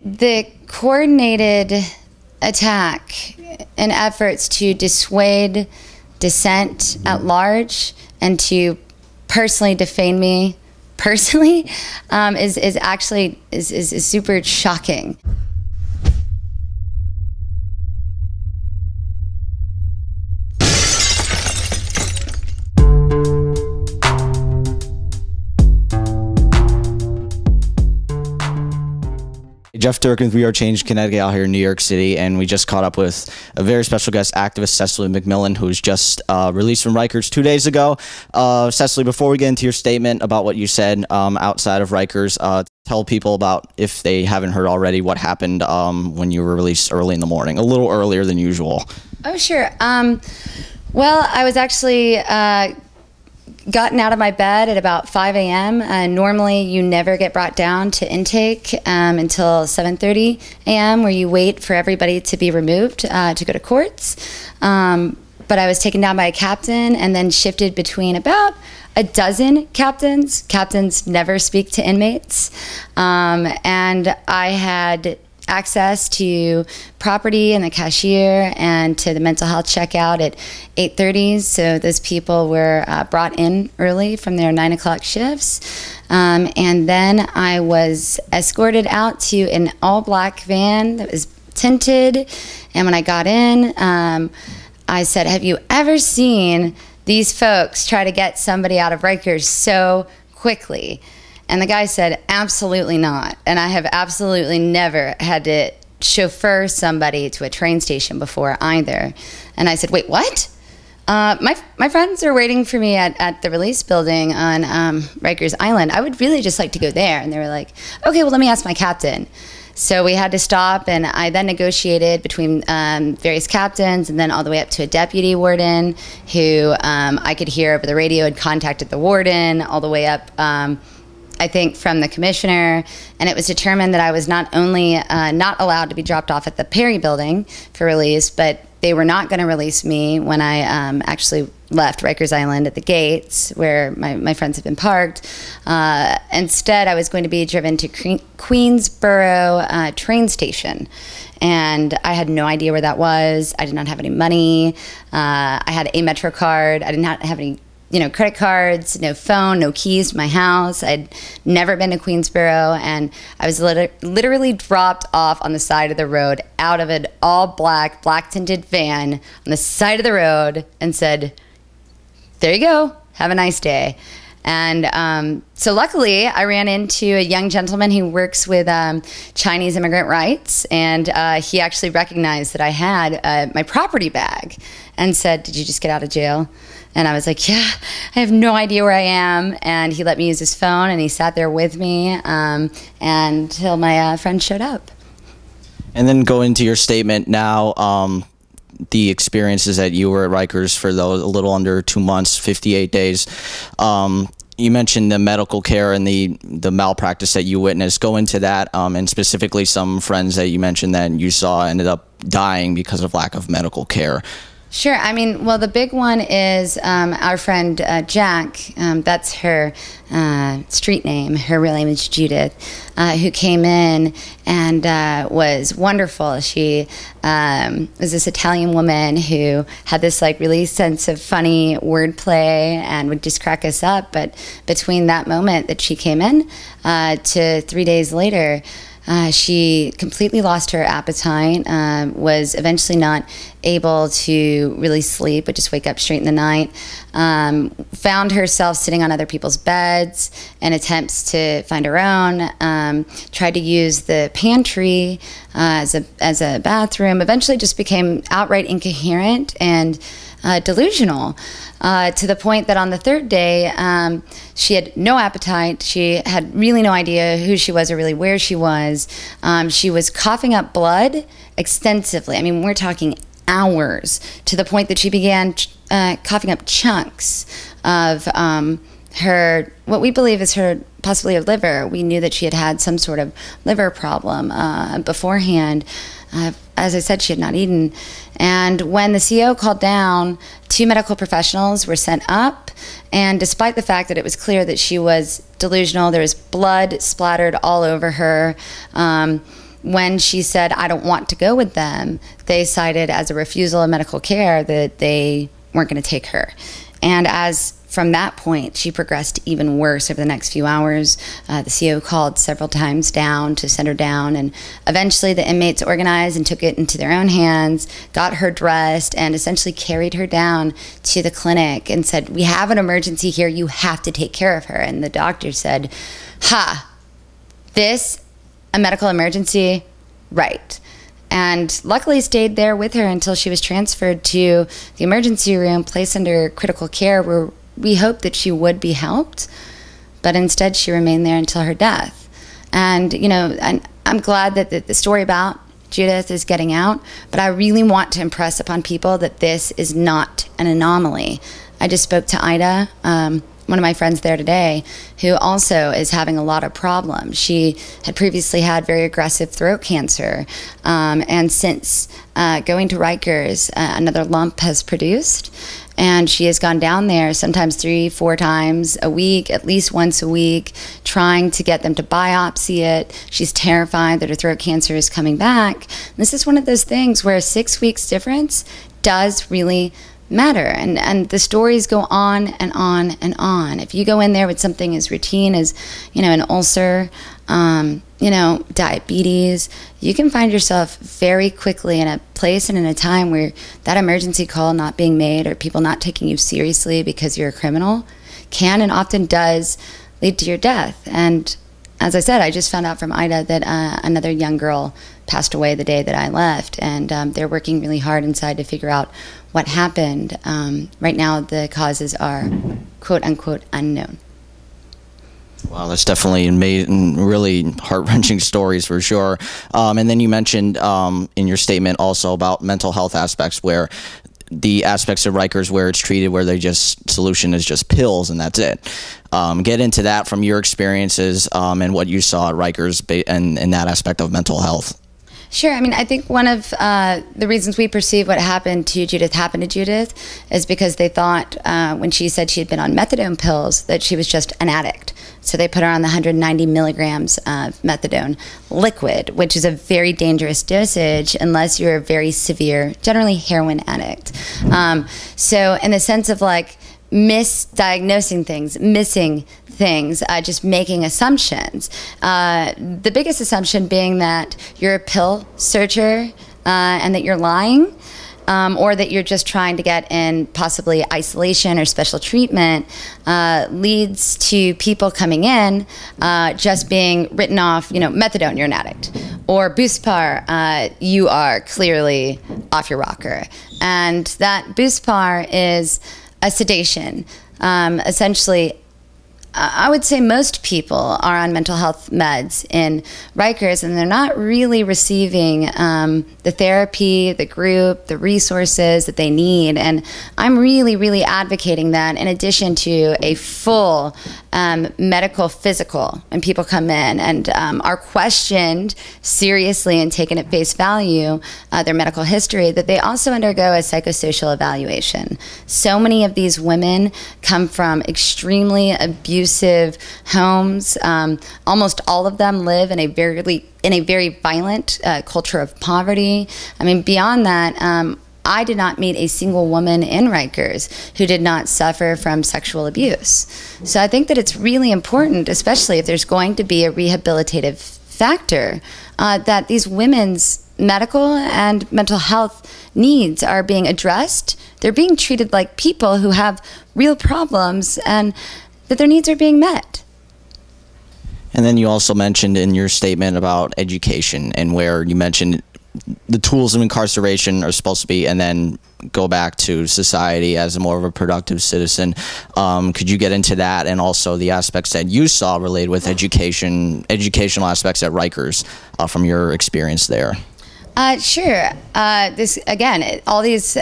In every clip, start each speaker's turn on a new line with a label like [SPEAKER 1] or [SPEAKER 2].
[SPEAKER 1] The coordinated attack and efforts to dissuade dissent at large and to personally defame me personally is actually super shocking.
[SPEAKER 2] Jeff Durkin with We Are Change Connecticut out here in New York City, and we just caught up with a very special guest, activist Cecily McMillan, who's just released from Rikers 2 days ago. Cecily, before we get into your statement about what you said outside of Rikers, tell people about, if they haven't heard already, what happened when you were released early in the morning, a little earlier than usual.
[SPEAKER 1] Oh, sure. Well, I was actually gotten out of my bed at about 5 a.m. Normally, you never get brought down to intake until 7:30 a.m., where you wait for everybody to be removed to go to courts. But I was taken down by a captain and then shifted between about a dozen captains. Captains never speak to inmates. And I had access to property and the cashier and to the mental health checkout at 8:30. So those people were brought in early from their 9 o'clock shifts. And then I was escorted out to an all-black van that was tinted. And when I got in, I said, "Have you ever seen these folks try to get somebody out of Rikers so quickly?" And the guy said, "Absolutely not. And I have absolutely never had to chauffeur somebody to a train station before either." And I said, "Wait, what?" My friends are waiting for me at the release building on Rikers Island. I would really just like to go there. And they were like, "Okay, well, let me ask my captain." So we had to stop, and I then negotiated between various captains and then all the way up to a deputy warden who I could hear over the radio had contacted the warden, all the way up I think from the commissioner, and it was determined that I was not only not allowed to be dropped off at the Perry building for release, but they were not going to release me when I actually left Rikers Island at the gates where my friends had been parked. Instead, I was going to be driven to Queensboro train station. And I had no idea where that was. I did not have any money. I had a Metro card. I did not have any credit cards, no phone, no keys to my house. I'd never been to Queensboro, and I was literally dropped off on the side of the road out of an all-black, black-tinted van on the side of the road and said, "There you go. Have a nice day." And so luckily, I ran into a young gentleman who works with Chinese immigrant rights, and he actually recognized that I had my property bag and said, "Did you just get out of jail?" And I was like, "Yeah, I have no idea where I am." And he let me use his phone, and he sat there with me until my friend showed up.
[SPEAKER 2] And then go into your statement now. The experiences that you were at Rikers for a little under 2 months, 58 days. You mentioned the medical care and the malpractice that you witnessed. Go into that, and specifically some friends that you mentioned that you saw ended up dying because of lack of medical care.
[SPEAKER 1] Sure. I mean, well, the big one is our friend Jack. That's her street name. Her real name is Judith, who came in and was wonderful. She was this Italian woman who had this really sense of funny wordplay and would just crack us up. But between that moment that she came in to 3 days later, she completely lost her appetite, was eventually not able to really sleep, would just wake up straight in the night, found herself sitting on other people's beds in attempts to find her own, tried to use the pantry as a bathroom, eventually just became outright incoherent and delusional, to the point that on the third day, she had no appetite. She had really no idea who she was or really where she was. She was coughing up blood extensively. I mean, we're talking hours, to the point that she began coughing up chunks of her, what we believe is possibly her liver. We knew that she had had some sort of liver problem beforehand. As I said, she had not eaten. And when the CO called down, 2 medical professionals were sent up. And despite the fact that it was clear that she was delusional, there was blood splattered all over her. when she said, I don't want to go with them, they cited as a refusal of medical care that they weren't going to take her. And from that point, she progressed even worse over the next few hours. The CO called several times down to send her down, and eventually the inmates organized and took it into their own hands, got her dressed, and essentially carried her down to the clinic and said, we have an emergency here, you have to take care of her. And the doctor said, this, a medical emergency? Right. And luckily stayed there with her until she was transferred to the emergency room, placed under critical care, where we hoped that she would be helped, but instead she remained there until her death. And, you know, I'm glad that the story about Judith is getting out, but I really want to impress upon people that this is not an anomaly. I just spoke to Ida, one of my friends there today, who also is having a lot of problems. She had previously had very aggressive throat cancer, and since going to Rikers, another lump has produced, and she has gone down there sometimes 3-4 times a week, at least once a week, trying to get them to biopsy it. She's terrified that her throat cancer is coming back. This is one of those things where a 6 weeks difference does really matter, and the stories go on and on and on. If you go in there with something as routine as, you know, an ulcer, you know, diabetes, you can find yourself very quickly in a place and in a time where that emergency call not being made, or people not taking you seriously because you're a criminal, can and often does lead to your death. And as I said, I just found out from Ida that another young girl passed away the day that I left, and they're working really hard inside to figure out what happened. Right now, the causes are quote-unquote unknown.
[SPEAKER 2] Wow, that's definitely amazing, really heart-wrenching stories for sure. And then you mentioned in your statement also about mental health aspects, where the aspects of Rikers where it's treated where solution is just pills and that's it. Get into that from your experiences and what you saw at Rikers and that aspect of mental health.
[SPEAKER 1] Sure. I mean, I think one of the reasons we perceive what happened to Judith is because they thought when she said she had been on methadone pills that she was just an addict. So they put her on the 190 milligrams of methadone liquid, which is a very dangerous dosage unless you're a very severe, generally heroin addict. So in the sense of like misdiagnosing things, missing things, just making assumptions. The biggest assumption being that you're a pill searcher and that you're lying, or that you're just trying to get in possibly isolation or special treatment, leads to people coming in just being written off, you know, methadone, you're an addict, or Buspar, you are clearly off your rocker. And that Buspar is a sedation. Essentially, I would say most people are on mental health meds in Rikers, and they're not really receiving the therapy, the group, the resources that they need. And I'm really, really advocating that in addition to a full medical physical when people come in and are questioned seriously and taken at face value, their medical history, that they also undergo a psychosocial evaluation. So many of these women come from extremely abusive homes. Almost all of them live in a very violent culture of poverty. I mean, beyond that, I did not meet a single woman in Rikers who did not suffer from sexual abuse. So I think that it's really important, especially if there's going to be a rehabilitative factor, that these women's medical and mental health needs are being addressed. They're being treated like people who have real problems, and that their needs are being met.
[SPEAKER 2] And then you also mentioned in your statement about education, and where you mentioned the tools of incarceration are supposed to be, and then go back to society as a more of a productive citizen. Could you get into that, and also the aspects that you saw related with educational aspects at Rikers from your experience there?
[SPEAKER 1] Sure. This again, all these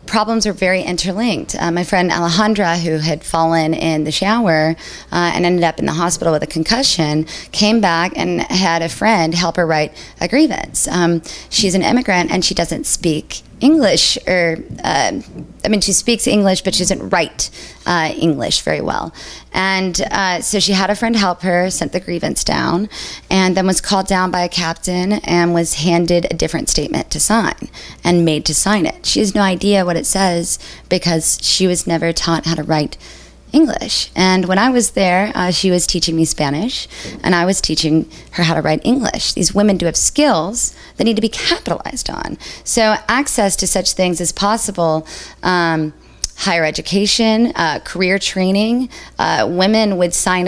[SPEAKER 1] problems were very interlinked. My friend Alejandra, who had fallen in the shower and ended up in the hospital with a concussion, came back and had a friend help her write a grievance. She's an immigrant and she doesn't speak English, or she speaks English, but she doesn't write English very well. And so she had a friend help her, sent the grievance down, and then was called down by a captain and was handed a different statement to sign and made to sign it. She has no idea what it says because she was never taught how to write English. And when I was there, she was teaching me Spanish, and I was teaching her how to write English. These women do have skills that need to be capitalized on. So access to such things as possible, higher education, career training. Women would line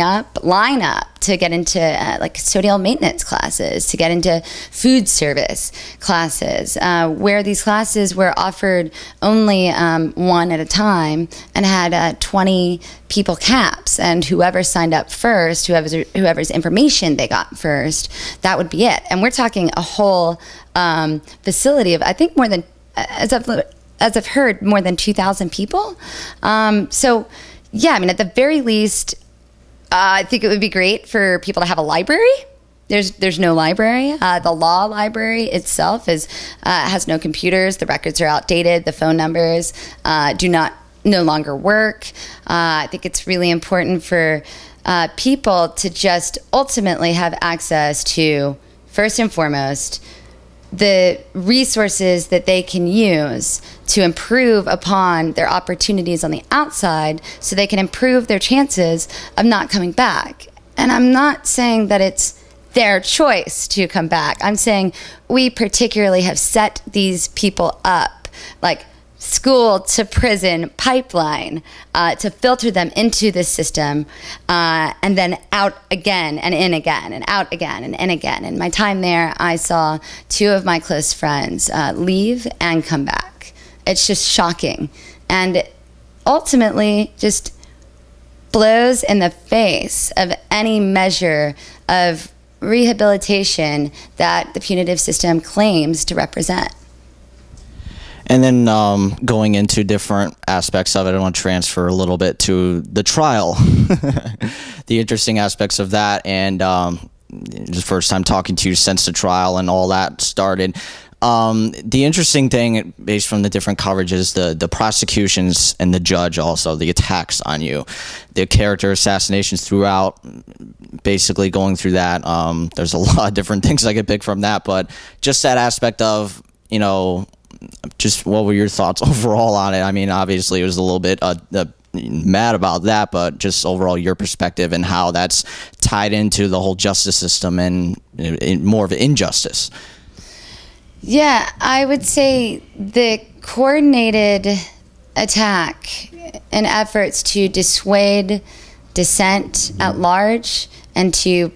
[SPEAKER 1] up to get into like custodial maintenance classes, to get into food service classes, where these classes were offered only one at a time and had 20 people caps, and whoever signed up first, whoever's information they got first, that would be it. And we're talking a whole facility of, I think, more than, as I've heard, more than 2,000 people. So, yeah, I mean, at the very least, I think it would be great for people to have a library. There's no library. The law library itself has no computers. The records are outdated. The phone numbers no longer work. I think it's really important for people to just ultimately have access to, first and foremost, the resources that they can use to improve upon their opportunities on the outside so they can improve their chances of not coming back. And I'm not saying that it's their choice to come back. I'm saying we particularly have set these people up, like school to prison pipeline, to filter them into the system, and then out again and in again and out again and in again. In my time there, I saw two of my close friends leave and come back. It's just shocking, and ultimately just blows in the face of any measure of rehabilitation that the punitive system claims to represent.
[SPEAKER 2] And then going into different aspects of it, I want to transfer a little bit to the trial, the interesting aspects of that, and the first time talking to you since the trial and all that started. The interesting thing, based from the different coverages, the prosecutions and the judge also, the attacks on you, the character assassinations throughout, basically going through that. There's a lot of different things I could pick from that, but just that aspect of, just what were your thoughts overall on it? I mean, obviously it was a little bit mad about that, but just overall your perspective and how that's tied into the whole justice system and more of an injustice.
[SPEAKER 1] Yeah, I would say the coordinated attack and efforts to dissuade dissent at large and to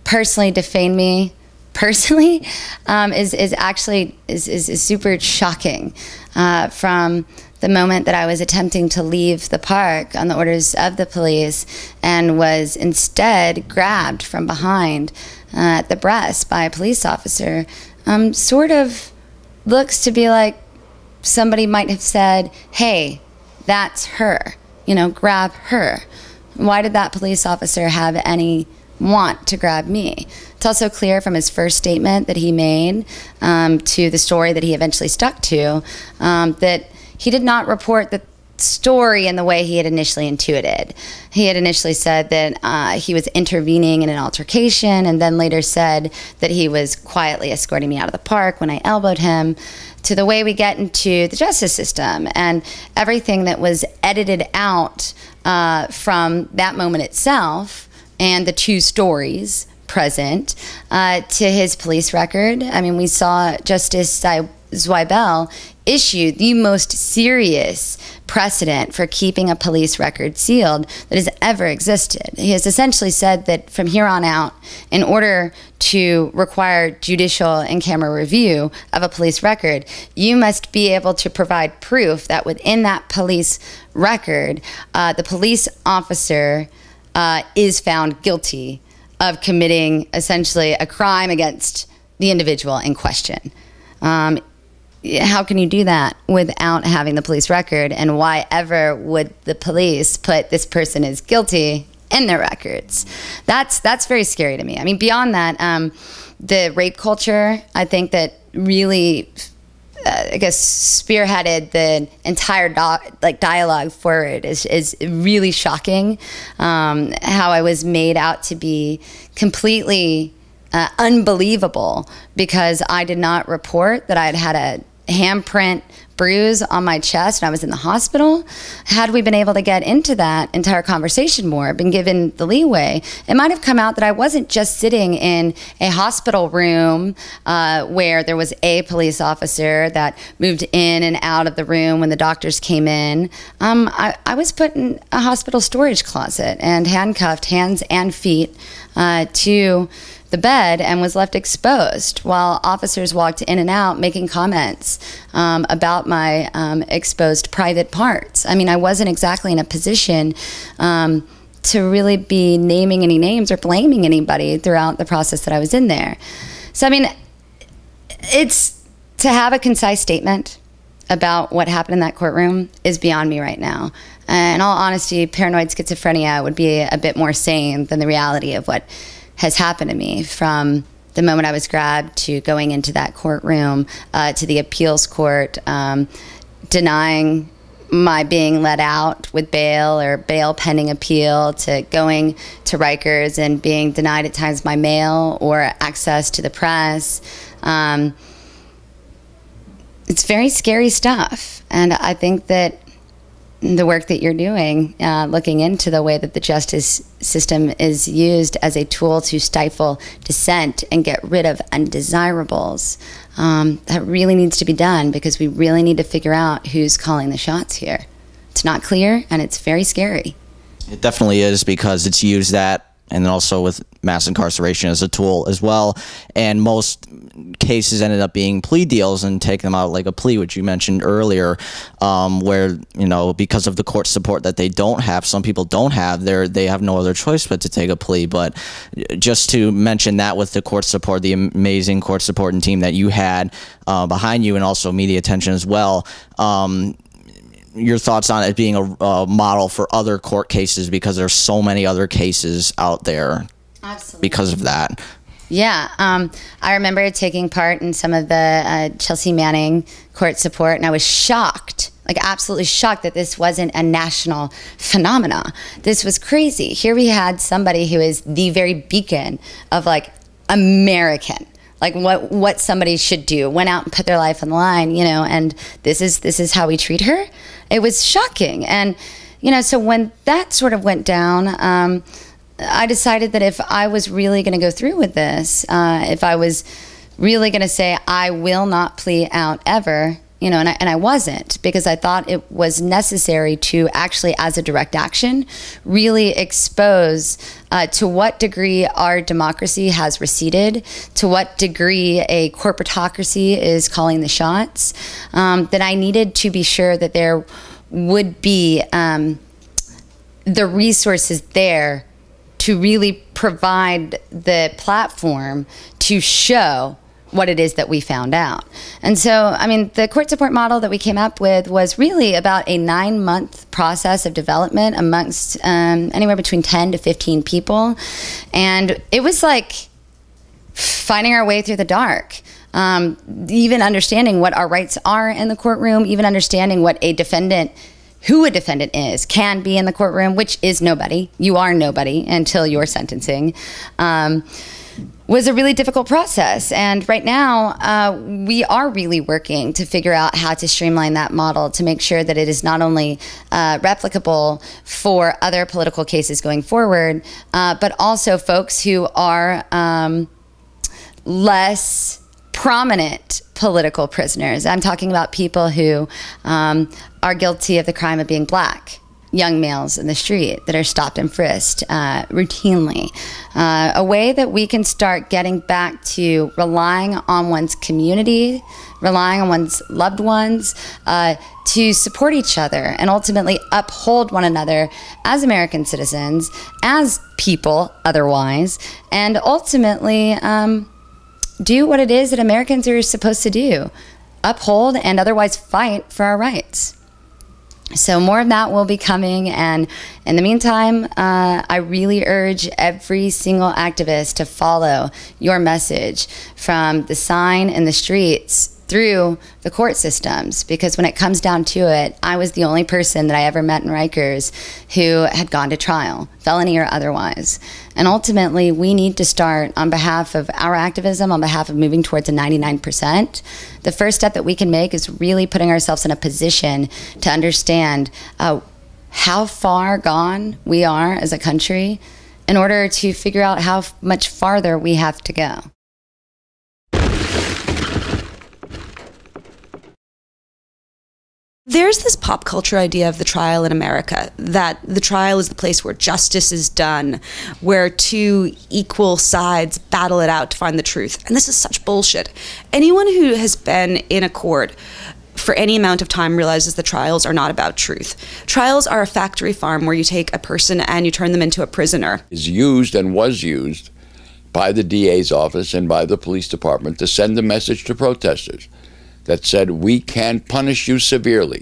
[SPEAKER 1] personally defame me personally is actually super shocking. From the moment that I was attempting to leave the park on the orders of the police and was instead grabbed from behind at the breast by a police officer, sort of looks to be like somebody might have said, hey, that's her, grab her. Why did that police officer have any want to grab me? It's also clear from his first statement that he made to the story that he eventually stuck to, that he did not report the story in the way he had initially intuited. He had initially said that he was intervening in an altercation, and then later said that he was quietly escorting me out of the park when I elbowed him, to the way we get into the justice system and everything that was edited out from that moment itself and the two stories present to his police record. I mean, we saw Justice Zweibel issue the most serious precedent for keeping a police record sealed that has ever existed. He has essentially said that from here on out, in order to require judicial in-camera review of a police record, you must be able to provide proof that within that police record, the police officer is found guilty of committing essentially a crime against the individual in question. how can you do that without having the police record? And why ever would the police put this person is guilty in their records? That's very scary to me. I mean, beyond that, the rape culture, I think that really, I guess, spearheaded the entire dialogue forward is really shocking. How I was made out to be completely unbelievable because I did not report that I had a handprint bruise on my chest and I was in the hospital. Had we been able to get into that entire conversation more, been given the leeway, it might have come out that I wasn't just sitting in a hospital room where there was a police officer that moved in and out of the room when the doctors came in. I was put in a hospital storage closet and handcuffed hands and feet to the bed and was left exposed while officers walked in and out making comments about my exposed private parts. I mean, I wasn't exactly in a position to really be naming any names or blaming anybody throughout the process that I was in there. So, I mean, it's to have a concise statement about what happened in that courtroom is beyond me right now. In all honesty, paranoid schizophrenia would be a bit more sane than the reality of what has happened to me from the moment I was grabbed to going into that courtroom to the appeals court denying my being let out with bail or bail pending appeal to going to Rikers and being denied at times my mail or access to the press. It's very scary stuff. And I think that the work that you're doing, looking into the way that the justice system is used as a tool to stifle dissent and get rid of undesirables, that really needs to be done because we really need to figure out who's calling the shots here. It's not clear and it's very scary.
[SPEAKER 2] It definitely is because it's used that and then also with mass incarceration as a tool as well. And most cases ended up being plea deals and take them out like a plea, which you mentioned earlier, where, you know, because of the court support that they don't have, some people don't have, they have no other choice but to take a plea. But just to mention that with the court support, the amazing court support and team that you had behind you and also media attention as well, your thoughts on it being a model for other court cases because there's so many other cases out there. Absolutely. Because of that.
[SPEAKER 1] Yeah, I remember taking part in some of the Chelsea Manning court support, and I was shocked, like absolutely shocked that this wasn't a national phenomena. This was crazy. Here we had somebody who is the very beacon of like American, like what somebody should do, went out and put their life on the line, you know, and this is how we treat her. It was shocking. And, you know, so when that sort of went down, I decided that if I was really going to go through with this, if I was really going to say I will not plea out ever, you know, and I wasn't, because I thought it was necessary to actually, as a direct action, really expose to what degree our democracy has receded, to what degree a corporatocracy is calling the shots, that I needed to be sure that there would be the resources there to really provide the platform to show what it is that we found out. And so, I mean, the court support model that we came up with was really about a 9-month process of development amongst anywhere between 10 to 15 people. And it was like finding our way through the dark. Even understanding what our rights are in the courtroom, even understanding what a defendant, who a defendant is, can be in the courtroom, which is nobody. You are nobody until you're sentencing. Was a really difficult process. And right now, we are really working to figure out how to streamline that model to make sure that it is not only replicable for other political cases going forward, but also folks who are less prominent political prisoners. I'm talking about people who are guilty of the crime of being black, young males in the street that are stopped and frisked routinely. A way that we can start getting back to relying on one's community, relying on one's loved ones to support each other and ultimately uphold one another as American citizens, as people otherwise, and ultimately do what it is that Americans are supposed to do. uphold and otherwise fight for our rights. So more of that will be coming, and in the meantime, I really urge every single activist to follow your message from the sign in the streets through the court systems, because when it comes down to it, I was the only person that I ever met in Rikers who had gone to trial, felony or otherwise. And ultimately, we need to start on behalf of our activism, on behalf of moving towards a 99%. The first step that we can make is really putting ourselves in a position to understand how far gone we are as a country in order to figure out how much farther we have to go.
[SPEAKER 3] There's this pop culture idea of the trial in America, that the trial is the place where justice is done, where two equal sides battle it out to find the truth. And this is such bullshit. Anyone who has been in a court for any amount of time realizes the trials are not about truth. Trials are a factory farm where you take a person and you turn them into a prisoner.
[SPEAKER 4] Is used and was used by the DA's office and by the police department to send a message to protesters that said, we can punish you severely.